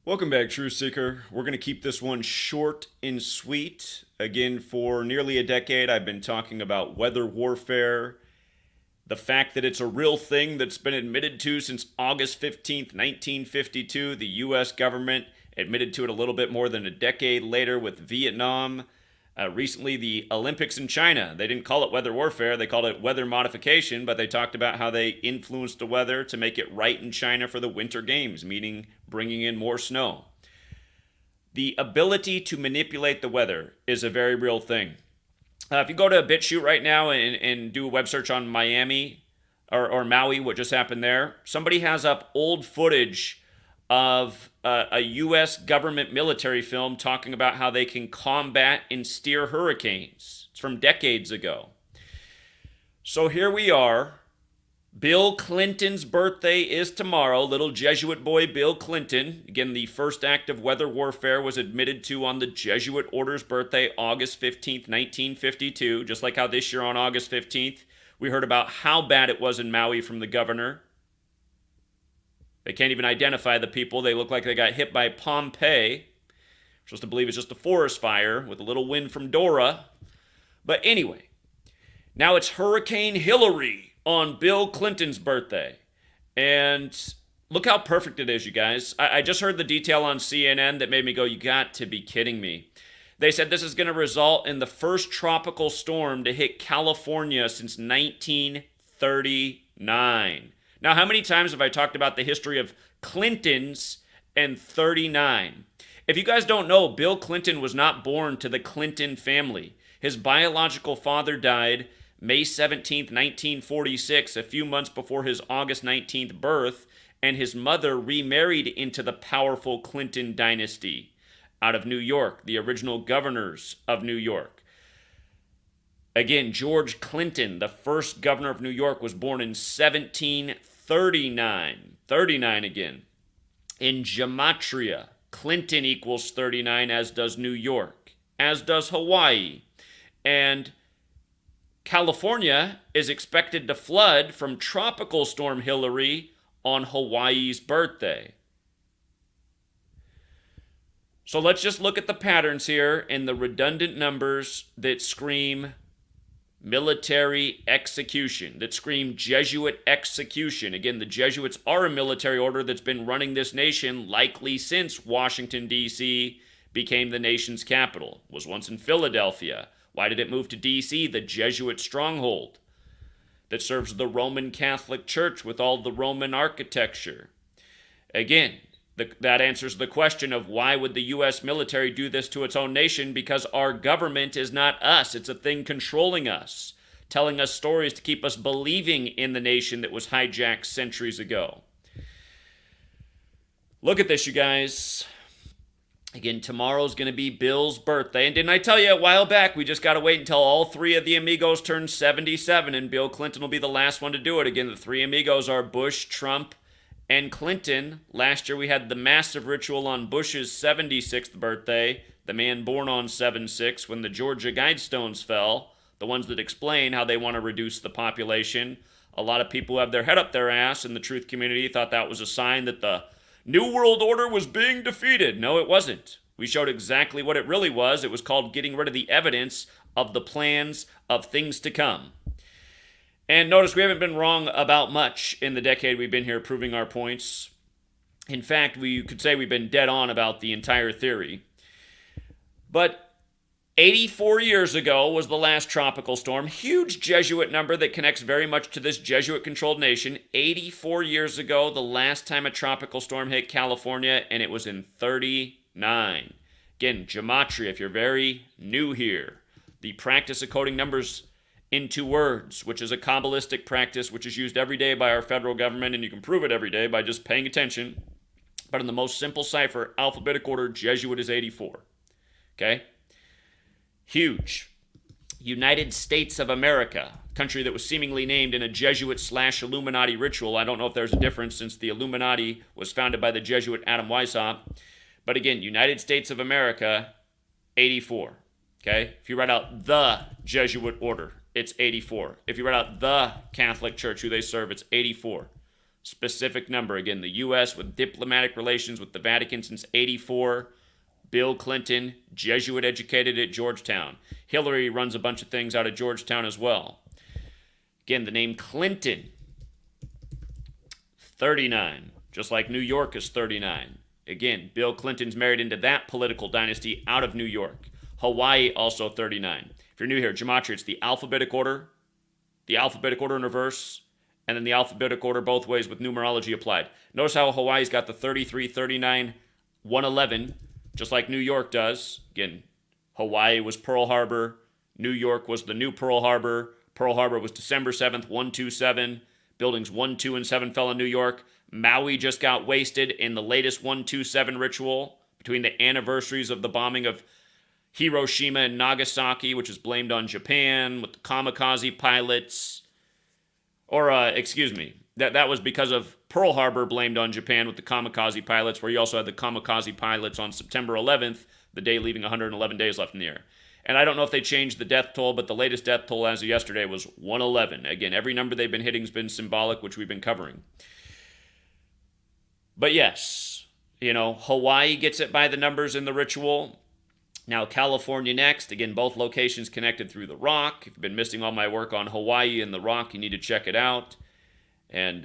Welcome back, Truth Seeker. We're going to keep this one short and sweet. Again, for nearly a decade, I've been talking about weather warfare, the fact that it's a real thing that's been admitted to since August 15th, 1952. The U.S. government admitted to it a little bit more than a decade later with Vietnam. Recently, the Olympics in China, they didn't call it weather warfare, they called it weather modification, but they talked about how they influenced the weather to make it right in China for the Winter Games, meaning bringing in more snow. The ability to manipulate the weather is a very real thing. If you go to BitChute right now and do a web search on Miami or Maui, what just happened there, somebody has up old footage of a U.S. government military film talking about how they can combat and steer hurricanes. It's from decades ago. So here we are. Bill Clinton's birthday is tomorrow. Little Jesuit boy Bill Clinton. Again, the first act of weather warfare was admitted to on the Jesuit order's birthday, August 15th, 1952. Just like how this year on August 15th, we heard about how bad it was in Maui from the governor. They can't even identify the people. They look like they got hit by Pompeii. We're supposed to believe it's just a forest fire with a little wind from Dora. But anyway, now it's Hurricane Hilary on Bill Clinton's birthday. And look how perfect it is, you guys. I just heard the detail on CNN that made me go, you got to be kidding me. They said this is going to result in the first tropical storm to hit California since 1939. Now, how many times have I talked about the history of Clintons and 39? If you guys don't know, Bill Clinton was not born to the Clinton family. His biological father died May 17th, 1946, a few months before his August 19th birth, and his mother remarried into the powerful Clinton dynasty out of New York, the original governors of New York. Again, George Clinton, the first governor of New York, was born in 1739. 39 again. In Gematria, Clinton equals 39, as does New York, as does Hawaii. And California is expected to flood from Tropical Storm Hilary on Hawaii's birthday. So let's just look at the patterns here and the redundant numbers that scream military execution, that scream Jesuit execution. Again, the Jesuits are a military order that's been running this nation likely since Washington, D.C. became the nation's capital. It was once in Philadelphia. Why did it move to D.C., the Jesuit stronghold that serves the Roman Catholic Church with all the Roman architecture? Again, that answers the question of why would the U.S. military do this to its own nation? Because our government is not us. It's a thing controlling us, telling us stories to keep us believing in the nation that was hijacked centuries ago. Look at this, you guys. Again, tomorrow's going to be Bill's birthday. And didn't I tell you a while back, we just got to wait until all three of the amigos turn 77, and Bill Clinton will be the last one to do it. Again, the three amigos are Bush, Trump, and Clinton. Last year we had the massive ritual on Bush's 76th birthday, the man born on 7/6, when the Georgia Guidestones fell, the ones that explain how they want to reduce the population. A lot of people who have their head up their ass in the truth community thought that was a sign that the New World Order was being defeated. No, it wasn't. We showed exactly what it really was. It was called getting rid of the evidence of the plans of things to come. And notice we haven't been wrong about much in the decade we've been here proving our points. In fact, we could say we've been dead on about the entire theory. But 84 years ago was the last tropical storm. Huge Jesuit number that connects very much to this Jesuit-controlled nation. 84 years ago, the last time a tropical storm hit California, and it was in 39. Again, gematria, if you're very new here. The practice of coding numbers into words, which is a Kabbalistic practice which is used every day by our federal government, and you can prove it every day by just paying attention. But in the most simple cipher, alphabetic order, Jesuit is 84. Okay? Huge. United States of America, country that was seemingly named in a Jesuit/Illuminati ritual. I don't know if there's a difference since the Illuminati was founded by the Jesuit Adam Weishaupt. But again, United States of America, 84. Okay? If you write out the Jesuit order, it's 84. If you write out the Catholic Church, who they serve, it's 84. specific number. Again, the U.S. with diplomatic relations with the Vatican since 84. Bill Clinton, Jesuit educated at Georgetown. Hilary runs a bunch of things out of Georgetown as well. Again, the name Clinton, 39, just like New York is 39. Again, Bill Clinton's married into that political dynasty out of New York. Hawaii, also 39. If you're new here, Gematria, it's the alphabetic order in reverse, and then the alphabetic order both ways with numerology applied. Notice how Hawaii's got the 33, 39, 111, just like New York does. Again, Hawaii was Pearl Harbor. New York was the new Pearl Harbor. Pearl Harbor was December 7th, 127. Buildings 1, 2, and 7 fell in New York. Maui just got wasted in the latest 127 ritual between the anniversaries of the bombing of Hiroshima and Nagasaki, which is blamed on Japan, with the kamikaze pilots. That was because of Pearl Harbor blamed on Japan with the kamikaze pilots, where you also had the kamikaze pilots on September 11th, the day leaving 111 days left in the air. And I don't know if they changed the death toll, but the latest death toll as of yesterday was 111. Again, every number they've been hitting has been symbolic, which we've been covering. But yes, Hawaii gets it by the numbers in the ritual. Now, California next. Again, both locations connected through the rock. If you've been missing all my work on Hawaii and the rock, you need to check it out. And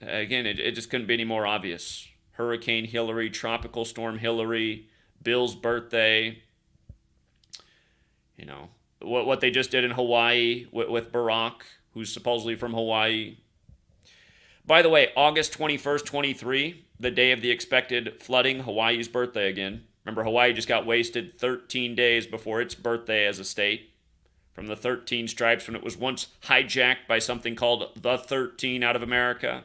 again, it just couldn't be any more obvious. Hurricane Hilary, Tropical Storm Hilary, Bill's birthday. What they just did in Hawaii with Barack, who's supposedly from Hawaii. By the way, August 21st, 23, the day of the expected flooding, Hawaii's birthday again. Remember, Hawaii just got wasted 13 days before its birthday as a state from the 13 stripes when it was once hijacked by something called the 13 out of America.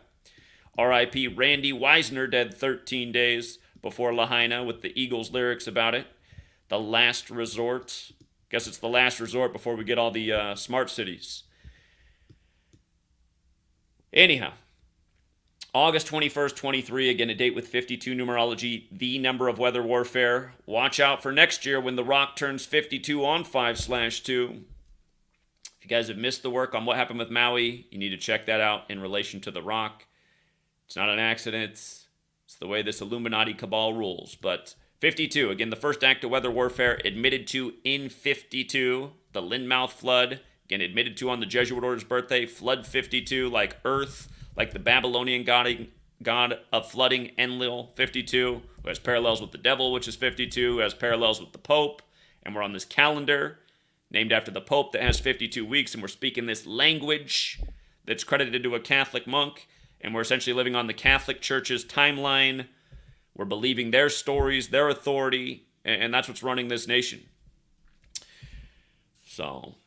R.I.P. Randy Weisner, dead 13 days before Lahaina with the Eagles lyrics about it. The last resort. Guess it's the last resort before we get all the smart cities. Anyhow, August 21st, 23, again, a date with 52 numerology, the number of weather warfare. Watch out for next year when the rock turns 52 on 5/2. If you guys have missed the work on what happened with Maui, you need to check that out in relation to the rock. It's not an accident. It's the way this Illuminati cabal rules. But 52, again, the first act of weather warfare admitted to in 52. The Lynmouth flood, again, admitted to on the Jesuit order's birthday. Flood 52, like Earth, like the Babylonian god of flooding, Enlil, 52, who has parallels with the devil, which is 52, who has parallels with the Pope. And we're on this calendar named after the Pope that has 52 weeks, and we're speaking this language that's credited to a Catholic monk. And we're essentially living on the Catholic Church's timeline. We're believing their stories, their authority, and that's what's running this nation. So,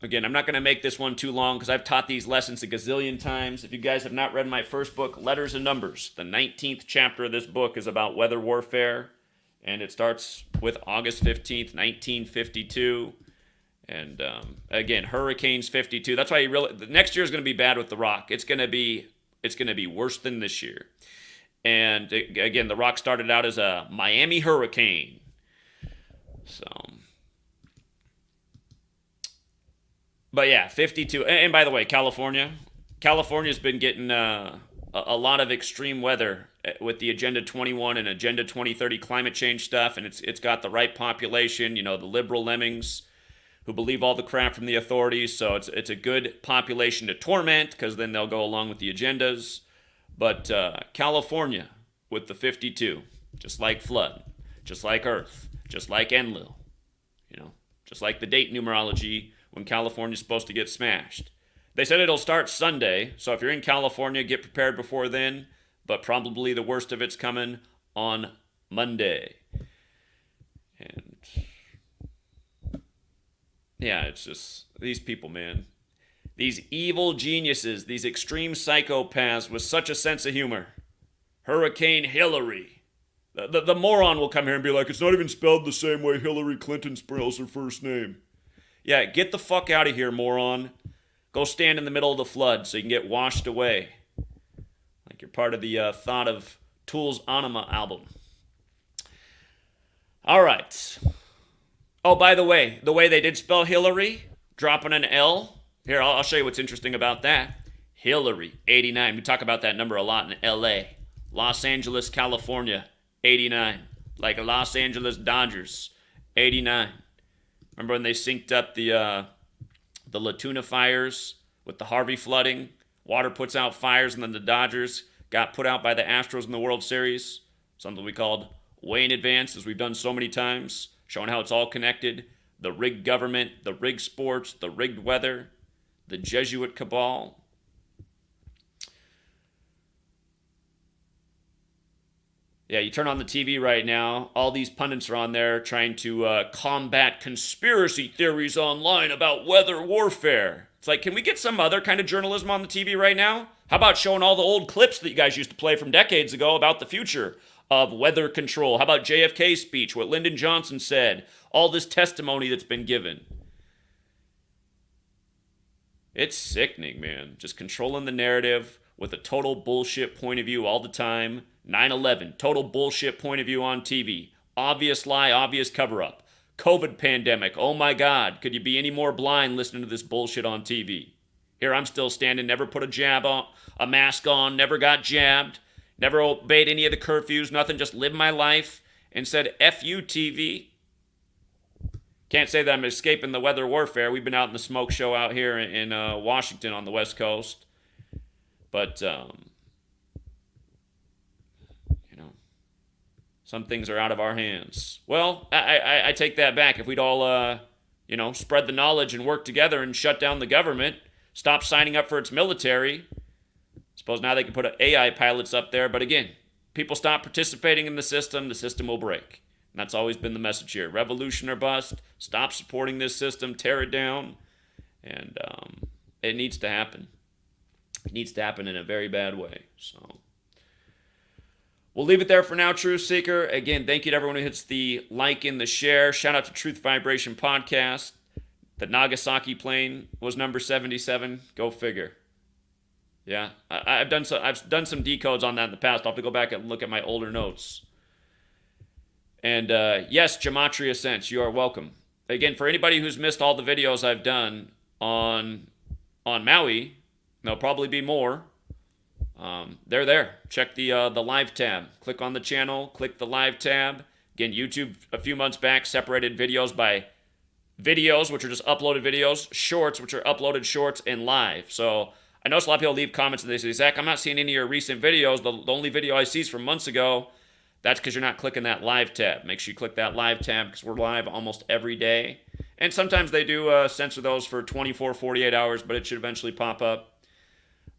again, I'm not going to make this one too long because I've taught these lessons a gazillion times. If you guys have not read my first book, Letters and Numbers, the 19th chapter of this book is about weather warfare, and it starts with August 15th, 1952. And again, hurricanes 52. That's why the next year is going to be bad with the rock. It's going to be worse than this year. And again, the rock started out as a Miami hurricane. So, but yeah, 52. And by the way, California's been getting a lot of extreme weather with the Agenda 21 and Agenda 2030 climate change stuff, and it's got the right population. The liberal lemmings who believe all the crap from the authorities, so it's a good population to torment, because then they'll go along with the agendas. But California with the 52, just like flood, just like Earth, just like Enlil, just like the date numerology when California's supposed to get smashed. They said it'll start Sunday, so if you're in California, get prepared before then, but probably the worst of it's coming on Monday. And yeah, it's just these people, man. These evil geniuses, these extreme psychopaths with such a sense of humor. Hurricane Hilary. The moron will come here and be like, it's not even spelled the same way Hillary Clinton spells her first name. Yeah, get the fuck out of here, moron. Go stand in the middle of the flood so you can get washed away. Like you're part of the Thought of Tool's Anima album. All right. Oh, by the way they did spell Hillary, dropping an L, Here, I'll show you what's interesting about that. Hilary, 89. We talk about that number a lot in LA. Los Angeles, California, 89. Like Los Angeles Dodgers, 89. Remember when they synced up the La Tuna fires with the Harvey flooding? Water puts out fires, and then the Dodgers got put out by the Astros in the World Series. Something we called way in advance, as we've done so many times, showing how it's all connected. The rigged government, the rigged sports, the rigged weather, the Jesuit cabal. Yeah, you turn on the TV right now, all these pundits are on there trying to combat conspiracy theories online about weather warfare. It's like, can we get some other kind of journalism on the TV right now? How about showing all the old clips that you guys used to play from decades ago about the future of weather control? How about JFK's speech, what Lyndon Johnson said, all this testimony that's been given? It's sickening, man. Just controlling the narrative with a total bullshit point of view all the time. 9/11, total bullshit point of view on TV. Obvious lie, obvious cover-up. COVID pandemic, oh my God, could you be any more blind listening to this bullshit on TV? Here I'm still standing, never put a mask on, never got jabbed, never obeyed any of the curfews, nothing, just lived my life and said, F you, TV. Can't say that I'm escaping the weather warfare. We've been out in the smoke show out here in Washington on the West Coast. But, some things are out of our hands. Well, I take that back. If we'd all, spread the knowledge and work together and shut down the government, stop signing up for its military, suppose now they can put AI pilots up there. But again, people stop participating in the system will break. And that's always been the message here. Revolution or bust. Stop supporting this system. Tear it down. And it needs to happen. It needs to happen in a very bad way. So we'll leave it there for now, Truth Seeker. Again, thank you to everyone who hits the like and the share. Shout out to Truth Vibration Podcast. The Nagasaki plane was number 77. Go figure. Yeah, I've done some decodes on that in the past. I'll have to go back and look at my older notes. And yes, GematriaEffectNews, you are welcome. Again, for anybody who's missed all the videos I've done on Maui, there'll probably be more. They're there. Check the live tab. Click on the channel. Click the live tab. Again, YouTube a few months back separated videos by videos, which are just uploaded videos, shorts, which are uploaded shorts, and live. So I noticed a lot of people leave comments and they say, Zach, I'm not seeing any of your recent videos. The only video I see is from months ago. That's because you're not clicking that live tab. Make sure you click that live tab because we're live almost every day. And sometimes they do censor those for 24, 48 hours, but it should eventually pop up.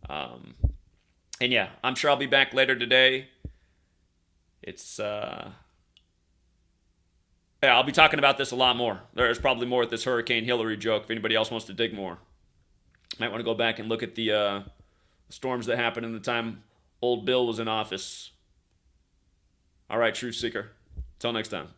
And yeah, I'm sure I'll be back later today. It's, yeah, I'll be talking about this a lot more. There's probably more with this Hurricane Hilary joke if anybody else wants to dig more. Might want to go back and look at the storms that happened in the time old Bill was in office. All right, Truth Seeker. Till next time.